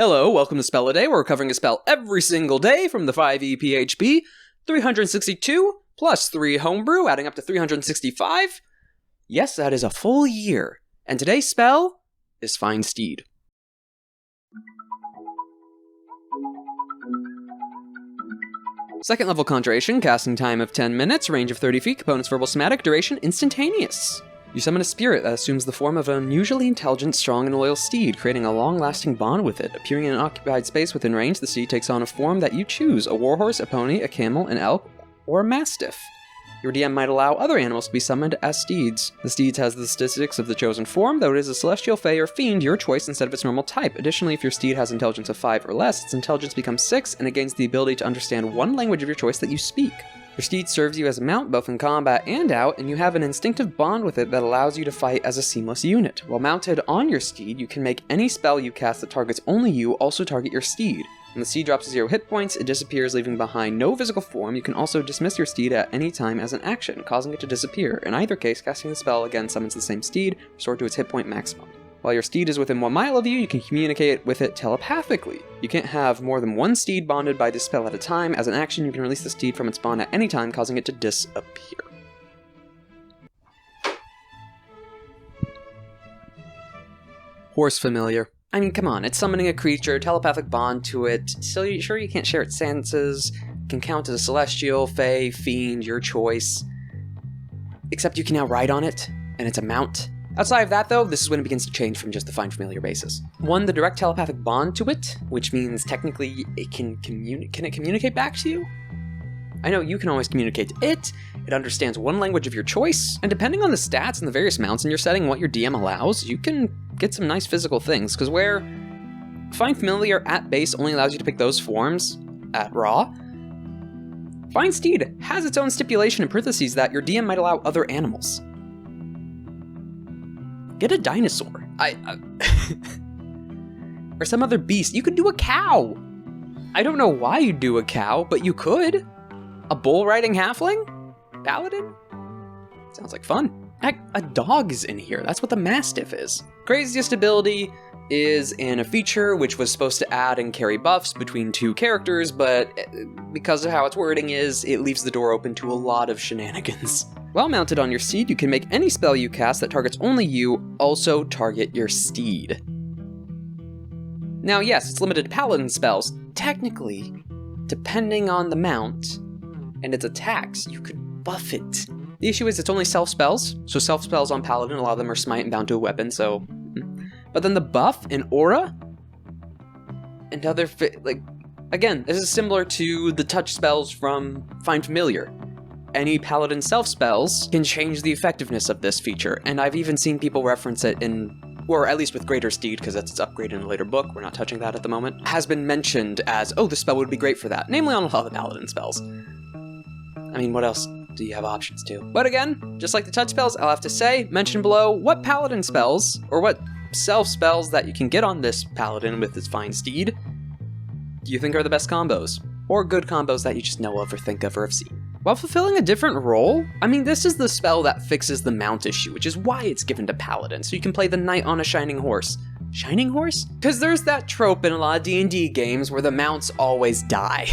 Hello, welcome to Spell a Day. We're covering a spell every single day from the 5e PHP. 362 plus 3 homebrew, adding up to 365. Yes, that is a full year. And today's spell is Find Steed. Second level conjuration, casting time of 10 minutes, range of 30 feet, components verbal somatic, duration instantaneous. You summon a spirit that assumes the form of an unusually intelligent, strong, and loyal steed, creating a long-lasting bond with it. Appearing in an occupied space within range, the steed takes on a form that you choose: a warhorse, a pony, a camel, an elk, or a mastiff. Your DM might allow other animals to be summoned as steeds. The steed has the statistics of the chosen form, though it is a celestial, fey, or fiend, your choice instead of its normal type. Additionally, if your steed has intelligence of 5 or less, its intelligence becomes 6, and it gains the ability to understand one language of your choice that you speak. Your steed serves you as a mount both in combat and out, and you have an instinctive bond with it that allows you to fight as a seamless unit. While mounted on your steed, you can make any spell you cast that targets only you also target your steed. When the steed drops to 0 hit points, it disappears, leaving behind no physical form. You can also dismiss your steed at any time as an action, causing it to disappear. In either case, casting the spell again summons the same steed, restored to its hit point maximum. While your steed is within 1 mile of you, you can communicate with it telepathically. You can't have more than 1 steed bonded by this spell at a time. As an action, you can release the steed from its bond at any time, causing it to disappear. Horse familiar. I mean, come on, it's summoning a creature, telepathic bond to it, so sure you can't share its senses, can count as a celestial, fey, fiend, your choice. Except you can now ride on it, and it's a mount. Outside of that, though, this is when it begins to change from just the Find Familiar basis. 1, the direct telepathic bond to it, which means technically it can it communicate back to you? I know you can always communicate to it, it understands one language of your choice, and depending on the stats and the various mounts in your setting, what your DM allows, you can get some nice physical things, because where Find Familiar at base only allows you to pick those forms at raw, Find Steed has its own stipulation in parentheses that your DM might allow other animals. Get a dinosaur. Or some other beast. You could do a cow. I don't know why you'd do a cow, but you could. A bull riding halfling? Paladin? Sounds like fun. Heck, a dog is in here. That's what the mastiff is. Craziest ability is in a feature which was supposed to add and carry buffs between 2 characters, but because of how its wording is, it leaves the door open to a lot of shenanigans. While mounted on your steed, you can make any spell you cast that targets only you also target your steed. Now yes, it's limited to Paladin spells. Technically, depending on the mount and its attacks, you could buff it. The issue is it's only self-spells, so self-spells on Paladin, a lot of them are smite and bound to a weapon, so... But then the buff and aura and other, again, this is similar to the touch spells from Find Familiar. Any Paladin self-spells can change the effectiveness of this feature, and I've even seen people reference it in, or at least with Greater Steed, because that's its upgrade in a later book, we're not touching that at the moment, has been mentioned as, oh, this spell would be great for that, namely on a lot of the Paladin spells. I mean, what else do you have options to? But again, just like the touch spells, I'll have to say, mention below what Paladin spells, or what self-spells that you can get on this Paladin with its Find Steed, do you think are the best combos? Or good combos that you just know of or think of or have seen? While fulfilling a different role, I mean, this is the spell that fixes the mount issue, which is why it's given to Paladin, so you can play the knight on a shining horse. Shining horse? Because there's that trope in a lot of D&D games where the mounts always die.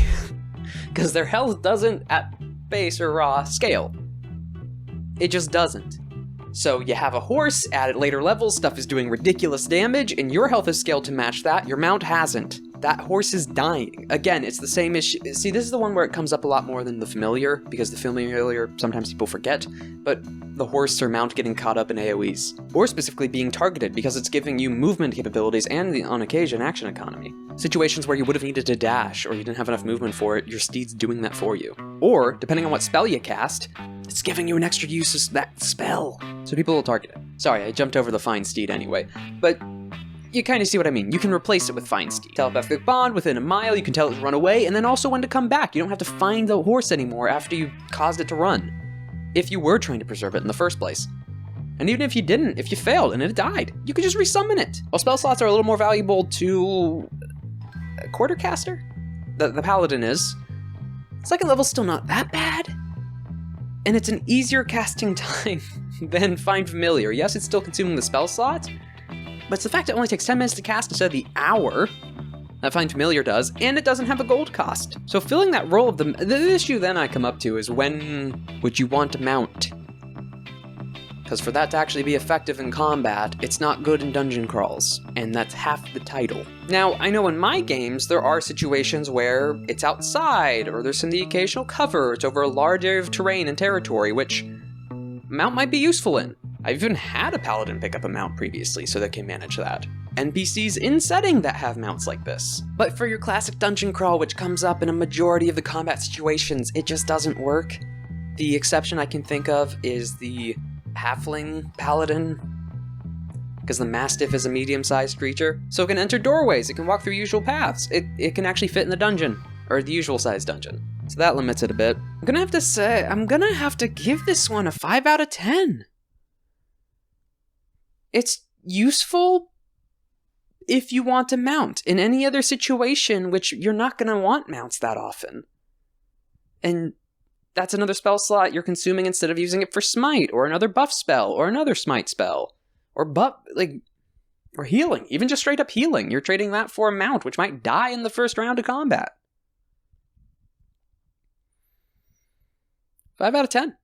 Because their health doesn't, at base or raw, scale. It just doesn't. So you have a horse, at later levels, stuff is doing ridiculous damage, and your health is scaled to match that, your mount hasn't. That horse is dying. Again, it's the same issue. See, this is the one where it comes up a lot more than the familiar, because the familiar, sometimes people forget, but the horse or mount getting caught up in AoEs. Or specifically being targeted, because it's giving you movement capabilities and, on occasion, action economy. Situations where you would have needed to dash, or you didn't have enough movement for it, your steed's doing that for you. Or, depending on what spell you cast, it's giving you an extra use of that spell. So people will target it. Sorry, I jumped over the Find Steed anyway, but you kind of see what I mean. You can replace it with Find Steed. Telepathic bond within a mile, you can tell it to run away, and then also when to come back. You don't have to find the horse anymore after you caused it to run, if you were trying to preserve it in the first place. And even if you didn't, if you failed and it died, you could just resummon it. While spell slots are a little more valuable to a quartercaster, the Paladin is, second level's still not that bad. And it's an easier casting time than Find Familiar. Yes, it's still consuming the spell slot, but it's the fact it only takes 10 minutes to cast instead of the hour, that Find Familiar does, and it doesn't have a gold cost. So filling that role of the issue then I come up to is when would you want to mount? Because for that to actually be effective in combat, it's not good in dungeon crawls, and that's half the title. Now, I know in my games, there are situations where it's outside, or there's some the occasional cover, it's over a large area of terrain and territory, which mount might be useful in. I've even had a Paladin pick up a mount previously, so they can manage that. NPCs in setting that have mounts like this. But for your classic dungeon crawl, which comes up in a majority of the combat situations, it just doesn't work. The exception I can think of is the halfling paladin, because the mastiff is a medium-sized creature, so it can enter doorways, it can walk through usual paths, it can actually fit in the dungeon, or the usual-sized dungeon. So that limits it a bit. I'm gonna have to give this one a 5 out of 10. It's useful if you want to mount. In any other situation, which you're not gonna want mounts that often. And that's another spell slot you're consuming instead of using it for smite, or another buff spell, or another smite spell, or or healing, even just straight up healing. You're trading that for a mount, which might die in the first round of combat. 5 out of 10.